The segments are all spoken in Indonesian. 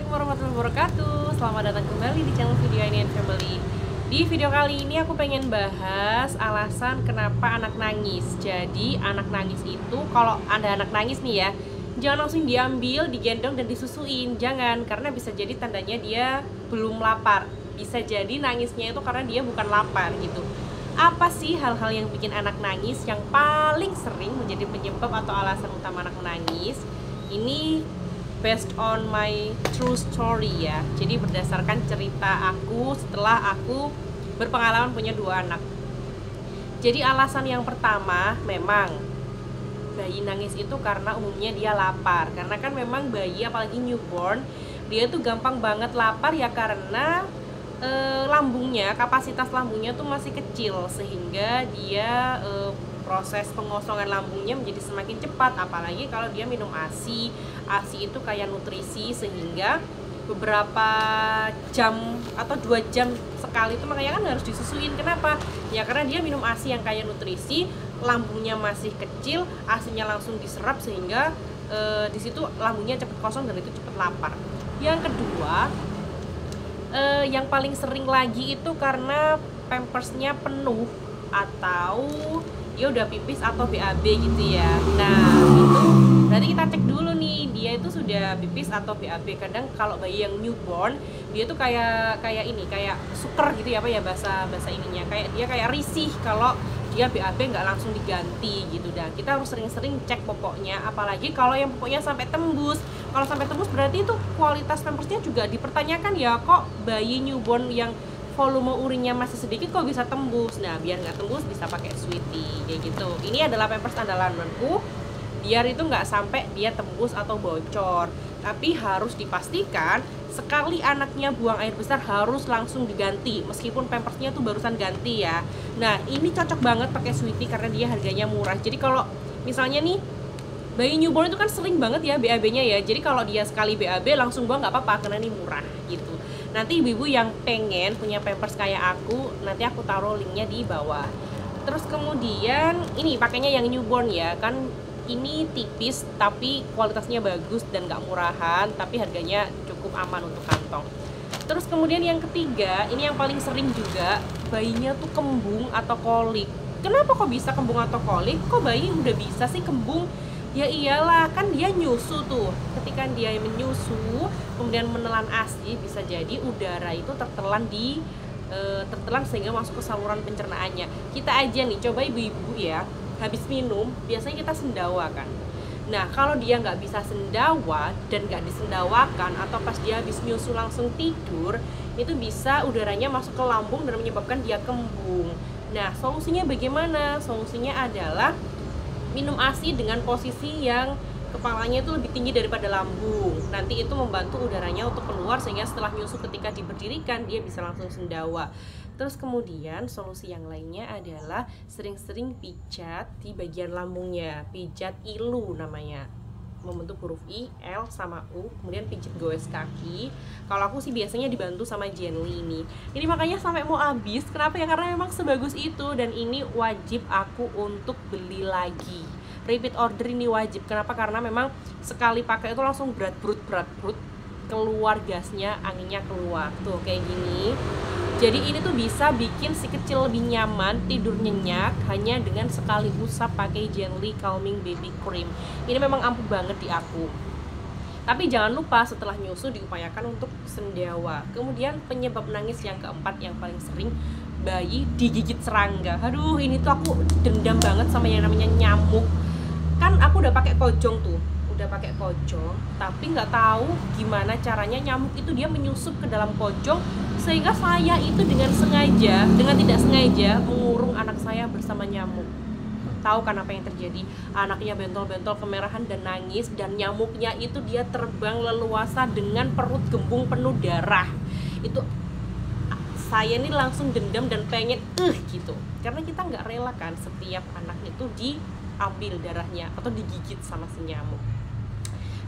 Assalamualaikum warahmatullahi wabarakatuh. Selamat datang kembali di channel video ini and Family. Di video kali ini aku pengen bahas alasan kenapa anak nangis. Jadi anak nangis itu, kalau ada anak nangis nih ya, jangan langsung diambil, digendong dan disusuin. Jangan, karena bisa jadi tandanya dia belum lapar. Bisa jadi nangisnya itu karena dia bukan lapar gitu. Apa sih hal-hal yang bikin anak nangis yang paling sering menjadi penyebab atau alasan utama anak menangis? Ini based on my true story ya. Jadi berdasarkan cerita aku setelah aku berpengalaman punya 2 anak. Jadi alasan yang pertama, memang bayi nangis itu karena umumnya dia lapar. Karena kan memang bayi apalagi newborn, dia tuh gampang banget lapar ya karena lambungnya, kapasitas lambungnya tuh masih kecil, sehingga dia proses pengosongan lambungnya menjadi semakin cepat. Apalagi kalau dia minum ASI. ASI itu kayak nutrisi, sehingga beberapa jam atau 2 jam sekali itu makanya kan harus disusuin. Kenapa? Ya karena dia minum ASI yang kayak nutrisi, lambungnya masih kecil, ASInya langsung diserap, sehingga di situ lambungnya cepat kosong dan itu cepat lapar. Yang kedua, yang paling sering lagi itu karena pampersnya penuh atau dia udah pipis atau BAB gitu ya. Nah itu berarti kita cek dulu nih, dia itu sudah pipis atau BAB. Kadang kalau bayi yang newborn, dia tuh kayak ini, kayak suker gitu ya, apa ya bahasa ininya, kayak dia kayak risih kalau dia BAB nggak langsung diganti gitu. Dan kita harus sering-sering cek popoknya, apalagi kalau yang popoknya sampai tembus. Kalau sampai tembus berarti itu kualitas pampersnya juga dipertanyakan ya. Kok bayi newborn yang volume urinnya masih sedikit kok bisa tembus? Nah, biar nggak tembus bisa pakai Sweety kayak gitu. Ini adalah pampers andalanku, biar itu nggak sampai dia tembus atau bocor. Tapi harus dipastikan sekali anaknya buang air besar harus langsung diganti, meskipun pampersnya tuh barusan ganti ya. Nah, ini cocok banget pakai Sweety karena dia harganya murah. Jadi kalau misalnya nih bayi newborn itu kan sering banget ya BAB-nya ya. Jadi kalau dia sekali BAB langsung buang nggak apa-apa karena ini murah gitu. Nanti ibu-ibu yang pengen punya pampers kayak aku, nanti aku taruh linknya di bawah. Terus kemudian ini pakainya yang newborn ya, kan ini tipis tapi kualitasnya bagus dan nggak murahan, tapi harganya cukup aman untuk kantong. Terus kemudian yang ketiga, ini yang paling sering juga, bayinya tuh kembung atau kolik. Kenapa kok bisa kembung atau kolik? Kok bayi udah bisa sih kembung? Ya iyalah, kan dia nyusu tuh. Ketika dia menyusu, kemudian menelan ASI, bisa jadi udara itu tertelan sehingga masuk ke saluran pencernaannya. Kita aja nih, coba ibu-ibu ya, habis minum, biasanya kita sendawa kan. Nah, kalau dia nggak bisa sendawa dan nggak disendawakan, atau pas dia habis nyusu langsung tidur, itu bisa udaranya masuk ke lambung dan menyebabkan dia kembung. Nah, solusinya bagaimana? Solusinya adalah minum ASI dengan posisi yang kepalanya itu lebih tinggi daripada lambung. Nanti itu membantu udaranya untuk keluar, sehingga setelah nyusu ketika diberdirikan dia bisa langsung sendawa. Terus kemudian solusi yang lainnya adalah sering-sering pijat di bagian lambungnya, pijat ilu namanya, membentuk huruf I, L, sama U, kemudian pijat goes kaki. Kalau aku sih biasanya dibantu sama Jenly ini. Ini makanya sampai mau habis. Kenapa ya? Karena memang sebagus itu, dan ini wajib aku untuk beli lagi. Repeat order ini wajib. Kenapa? Karena memang sekali pakai itu langsung berat brut, keluar gasnya, anginnya keluar. Tuh kayak gini. Jadi ini tuh bisa bikin si kecil lebih nyaman, tidur nyenyak hanya dengan sekali usap pakai Jenly Calming Baby Cream. Ini memang ampuh banget di aku. Tapi jangan lupa setelah nyusu diupayakan untuk sendawa. Kemudian penyebab nangis yang keempat yang paling sering, bayi digigit serangga. Aduh, ini tuh aku dendam banget sama yang namanya nyamuk. Kan aku udah pakai kojong tuh, tapi nggak tahu gimana caranya nyamuk itu dia menyusup ke dalam kojong, sehingga saya itu dengan tidak sengaja mengurung anak saya bersama nyamuk. Tahu kan apa yang terjadi? Anaknya bentol-bentol kemerahan dan nangis, dan nyamuknya itu dia terbang leluasa dengan perut gembung penuh darah. Itu saya ini langsung dendam dan pengen gitu, karena kita nggak rela kan setiap anak itu diambil darahnya atau digigit sama si nyamuk.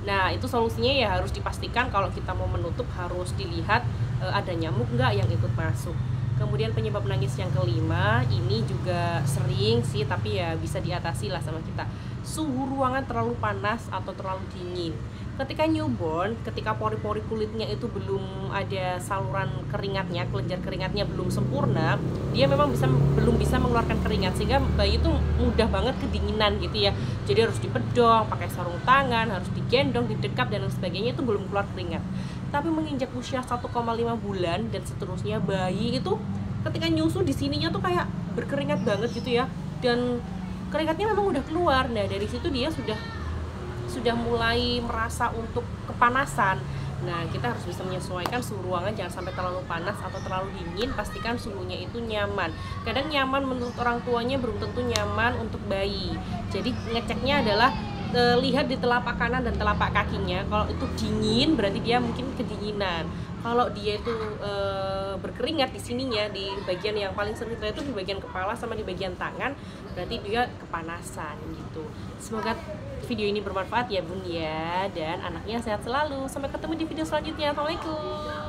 Nah, itu solusinya ya harus dipastikan kalau kita mau menutup harus dilihat ada nyamuk nggak yang ikut masuk. Kemudian penyebab nangis yang kelima, ini juga sering sih, tapi ya bisa diatasi lah sama kita. Suhu ruangan terlalu panas atau terlalu dingin. Ketika newborn, ketika pori-pori kulitnya itu belum ada saluran keringatnya, kelenjar keringatnya belum sempurna, dia memang belum bisa mengeluarkan keringat, sehingga bayi itu mudah banget kedinginan gitu ya. Jadi harus dipedong, pakai sarung tangan, harus digendong, didekap dan lain sebagainya, itu belum keluar keringat. Tapi menginjak usia 1,5 bulan dan seterusnya, bayi itu ketika nyusu di sininya tuh kayak berkeringat banget gitu ya, dan keringatnya memang udah keluar. Nah dari situ dia sudah mulai merasa untuk kepanasan. Nah kita harus bisa menyesuaikan suhu ruangan, jangan sampai terlalu panas atau terlalu dingin. Pastikan suhunya itu nyaman. Kadang nyaman menurut orang tuanya belum tentu nyaman untuk bayi. Jadi ngeceknya adalah lihat di telapak kanan dan telapak kakinya. Kalau itu dingin berarti dia mungkin kedinginan. Kalau dia itu berkeringat di sininya, di bagian yang paling sering itu di bagian kepala sama di bagian tangan, berarti dia kepanasan gitu. Semoga video ini bermanfaat ya bun ya, dan anaknya sehat selalu. Sampai ketemu di video selanjutnya. Assalamualaikum.